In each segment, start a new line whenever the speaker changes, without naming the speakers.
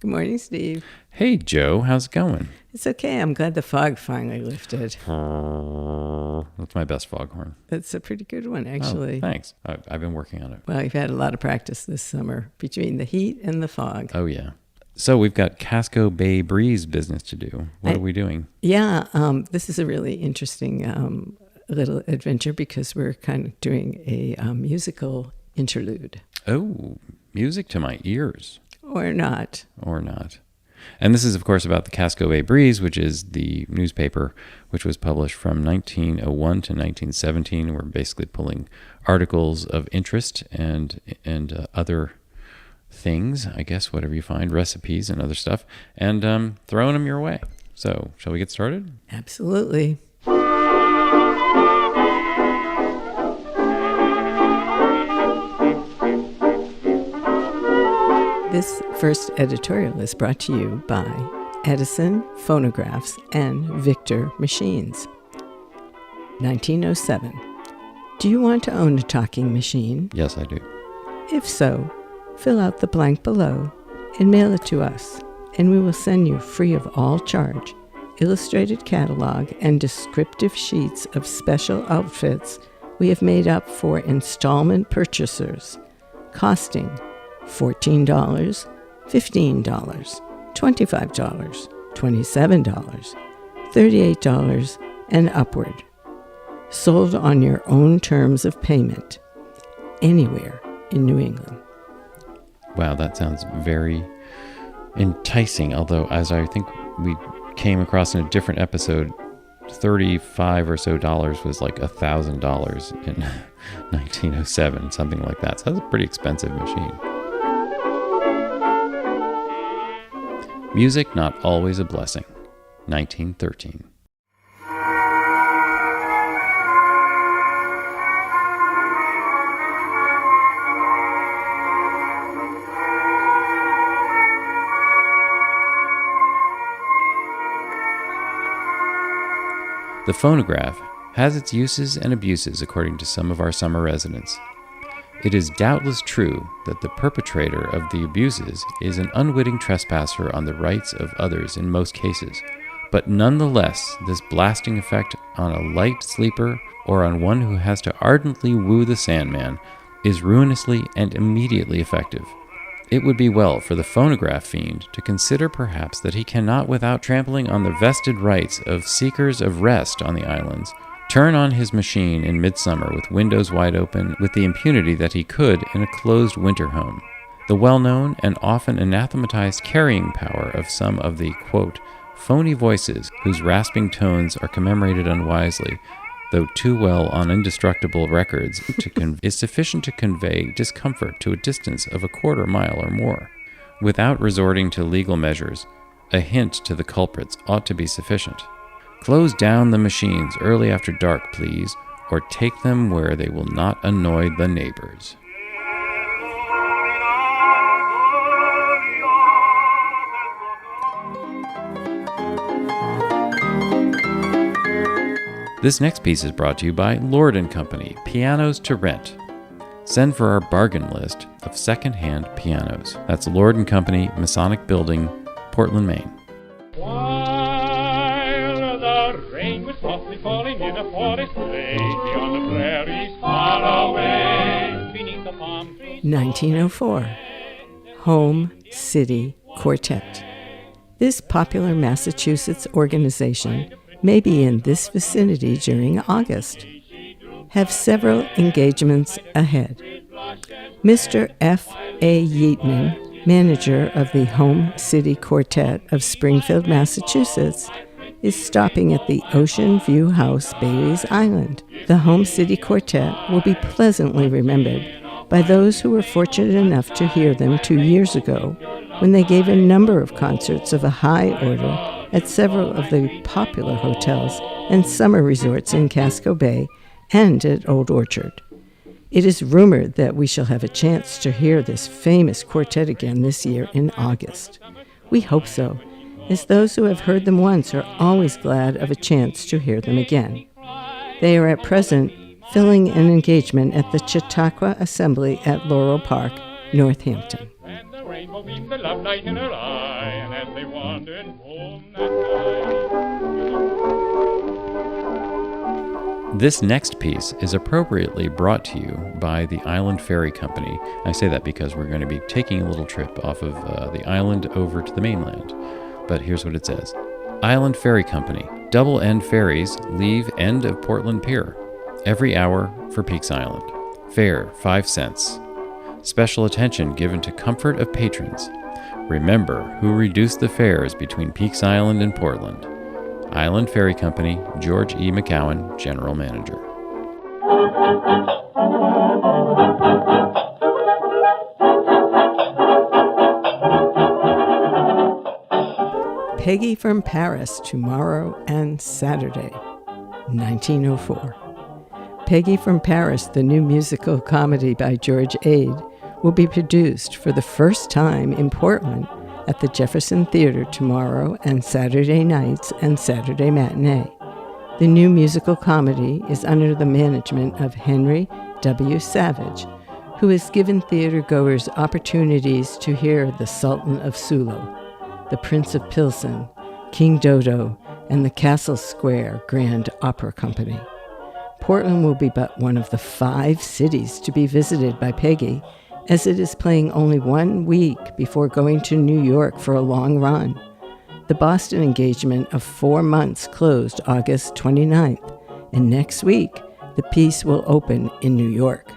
Good morning, Steve.
Hey, Joe. How's it going?
It's okay. I'm glad the fog finally lifted.
That's my best foghorn.
That's a pretty good one, actually.
Oh, thanks. I've been working on it.
Well, you've had a lot of practice this summer between the heat and the fog.
Oh, yeah. So we've got Casco Bay Breeze business to do. What are we doing?
Yeah, this is a really interesting little adventure because we're kind of doing a musical interlude.
Oh, music to my ears.
Or not.
Or not. And this is, of course, about the Casco Bay Breeze, which is the newspaper which was published from 1901 to 1917. We're basically pulling articles of interest and other things, I guess, whatever you find, recipes and other stuff, and throwing them your way. So, shall we get started?
Absolutely. This first editorial is brought to you by Edison Phonographs and Victor Machines. 1907. Do you want to own a talking machine?
Yes, I do.
If so, fill out the blank below and mail it to us, and we will send you free of all charge illustrated catalog and descriptive sheets of special outfits we have made up for installment purchasers, costing $14, $15, $25, $27, $38, and upward. Sold on your own terms of payment, anywhere in New England.
Wow, that sounds very enticing, although as I think we came across in a different episode, $35 or so was like $1,000 in 1907, something like that. So that's a pretty expensive machine. Music Not Always a Blessing, 1913. The phonograph has its uses and abuses according to some of our summer residents. It is doubtless true that the perpetrator of the abuses is an unwitting trespasser on the rights of others in most cases, but nonetheless this blasting effect on a light sleeper or on one who has to ardently woo the Sandman is ruinously and immediately effective. It would be well for the phonograph fiend to consider perhaps that he cannot, without trampling on the vested rights of seekers of rest on the islands, turn on his machine in midsummer with windows wide open with the impunity that he could in a closed winter home. The well-known and often anathematized carrying power of some of the, quote, phony voices whose rasping tones are commemorated unwisely, though too well on indestructible records, is sufficient to convey discomfort to a distance of a quarter mile or more. Without resorting to legal measures, a hint to the culprits ought to be sufficient. Close down the machines early after dark, please, or take them where they will not annoy the neighbors. This next piece is brought to you by Lord & Company, Pianos to Rent. Send for our bargain list of second-hand pianos. That's Lord & Company, Masonic Building, Portland, Maine.
While the rain was softly falling in a forest lay beyond the prairies far away beneath the palm trees.
1904. Home City Quartet. This popular Massachusetts organization may be in this vicinity during August. Have several engagements ahead. Mr. F. A. Yeatman, manager of the Home City Quartet of Springfield, Massachusetts, is stopping at the Ocean View House, Bailey's Island. The Home City Quartet will be pleasantly remembered by those who were fortunate enough to hear them 2 years ago when they gave a number of concerts of a high order at several of the popular hotels and summer resorts in Casco Bay and at Old Orchard. It is rumored that we shall have a chance to hear this famous quartet again this year in August. We hope so, as those who have heard them once are always glad of a chance to hear them again. They are at present filling an engagement at the Chautauqua Assembly at Laurel Park, Northampton.
And the rainbow beams, the love light in her eye, and as they wandered home that night.
This next piece is appropriately brought to you by the Island Ferry Company. I say that because we're going to be taking a little trip off of the island over to the mainland. But here's what it says. Island Ferry Company. Double-end ferries leave end of Portland Pier. Every hour for Peaks Island. Fare, 5 cents. Special attention given to comfort of patrons. Remember who reduced the fares between Peaks Island and Portland. Island Ferry Company, George E. McCowan, General Manager.
Peggy from Paris tomorrow and Saturday, 1904. Peggy from Paris, the new musical comedy by George Ade, will be produced for the first time in Portland at the Jefferson Theater tomorrow and Saturday nights and Saturday matinee. The new musical comedy is under the management of Henry W. Savage, who has given theater-goers opportunities to hear the Sultan of Sulu, the Prince of Pilsen, King Dodo, and the Castle Square Grand Opera Company. Portland will be but one of the 5 cities to be visited by Peggy, as it is playing only 1 week before going to New York for a long run. The Boston engagement of 4 months closed August 29th, and next week the piece will open in New York.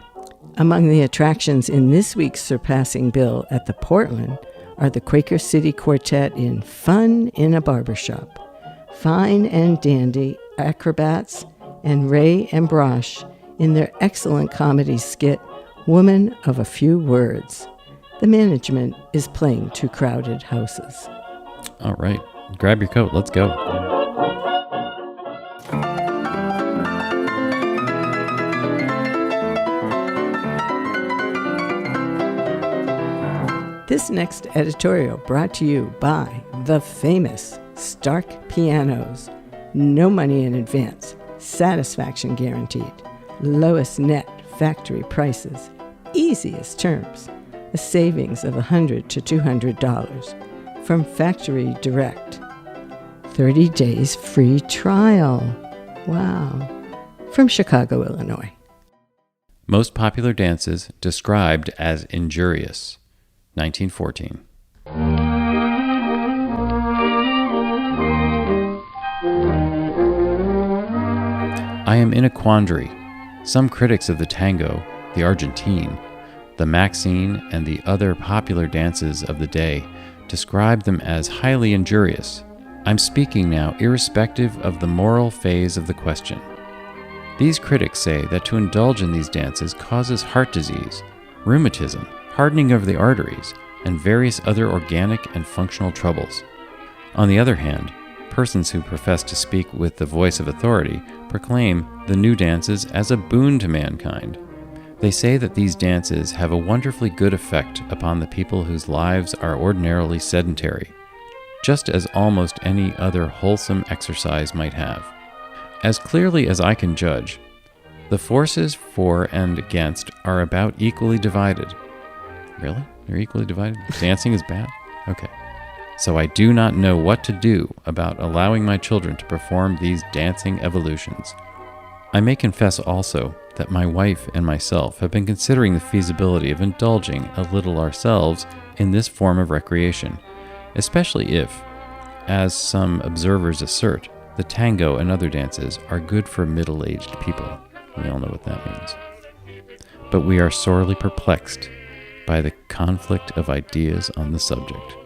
Among the attractions in this week's surpassing bill at the Portland are the Quaker City Quartet in Fun in a Barbershop, Fine and Dandy Acrobats, and Ray and Brosh in their excellent comedy skit, Woman of a Few Words. The management is playing 2 crowded houses.
All right, grab your coat, let's go.
This next editorial brought to you by the famous Stark Pianos. No money in advance, satisfaction guaranteed, lowest net factory prices, easiest terms, a savings of $100 to $200 from factory direct. 30 days free trial. Wow. From Chicago, Illinois.
Most popular dances described as injurious. 1914. I am in a quandary. Some critics of the tango, the Argentine, the Maxine, and the other popular dances of the day describe them as highly injurious. I'm speaking now irrespective of the moral phase of the question. These critics say that to indulge in these dances causes heart disease, rheumatism, hardening of the arteries, and various other organic and functional troubles. On the other hand, persons who profess to speak with the voice of authority proclaim the new dances as a boon to mankind. They say that these dances have a wonderfully good effect upon the people whose lives are ordinarily sedentary, just as almost any other wholesome exercise might have. As clearly as I can judge, the forces for and against are about equally divided. Really? They're equally divided? Dancing is bad? Okay. So I do not know what to do about allowing my children to perform these dancing evolutions. I may confess also that my wife and myself have been considering the feasibility of indulging a little ourselves in this form of recreation, especially if, as some observers assert, the tango and other dances are good for middle-aged people. We all know what that means. But we are sorely perplexed by the conflict of ideas on the subject.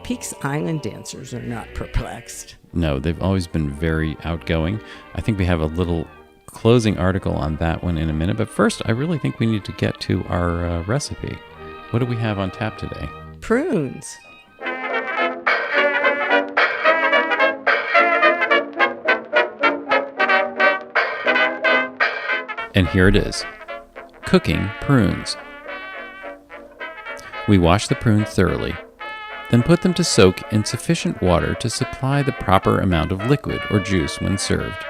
Peaks Island dancers are not perplexed.
No, they've always been very outgoing. I think we have a little closing article on that one in a minute, but first I really think we need to get to our recipe. What do we have on tap today?
Prunes.
And here it is. Cooking prunes. We wash the prunes thoroughly, then put them to soak in sufficient water to supply the proper amount of liquid or juice when served,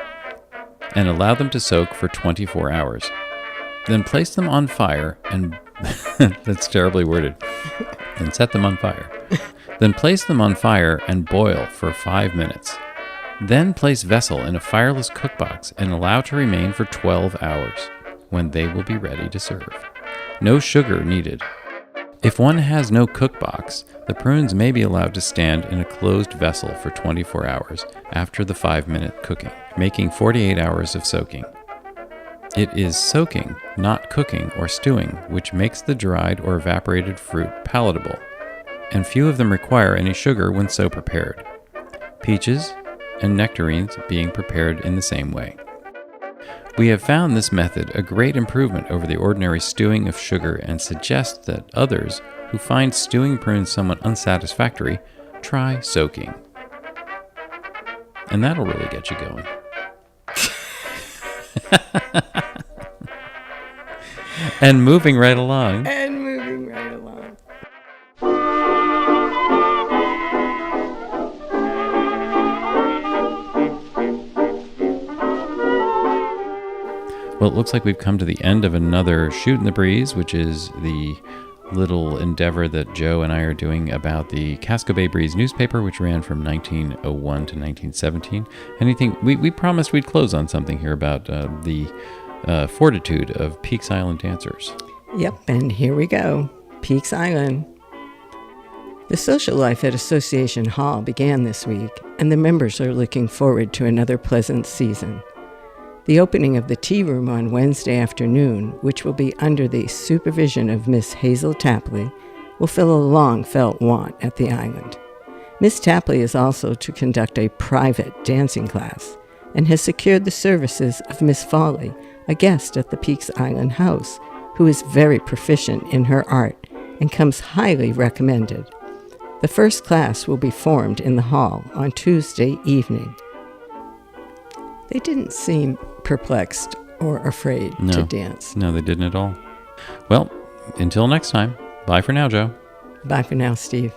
and allow them to soak for 24 hours. Then place them on fire and that's terribly worded. and set them on fire. Then place them on fire and boil for 5 minutes. Then place vessel in a fireless cookbox and allow to remain for 12 hours, when they will be ready to serve. No sugar needed. If one has no cookbox, the prunes may be allowed to stand in a closed vessel for 24 hours after the 5-minute cooking, making 48 hours of soaking. It is soaking, not cooking or stewing, which makes the dried or evaporated fruit palatable, and few of them require any sugar when so prepared. Peaches and nectarines being prepared in the same way. We have found this method a great improvement over the ordinary stewing of sugar and suggest that others who find stewing prunes somewhat unsatisfactory try soaking. And that'll really get you going. And moving right along. Well, it looks like we've come to the end of another Shootin' the Breeze, which is the little endeavor that Joe and I are doing about the Casco Bay Breeze newspaper, which ran from 1901 to 1917. Anything we promised we'd close on something here about the fortitude of Peaks Island dancers.
Yep, and here we go. Peaks Island. The social life at Association Hall began this week, and the members are looking forward to another pleasant season. The opening of the tea room on Wednesday afternoon, which will be under the supervision of Miss Hazel Tapley, will fill a long-felt want at the island. Miss Tapley is also to conduct a private dancing class and has secured the services of Miss Foley, a guest at the Peaks Island House, who is very proficient in her art and comes highly recommended. The first class will be formed in the hall on Tuesday evening. They didn't seem perplexed or afraid to dance.
No, they didn't at all. Well, until next time, bye for now, Joe.
Bye for now, Steve.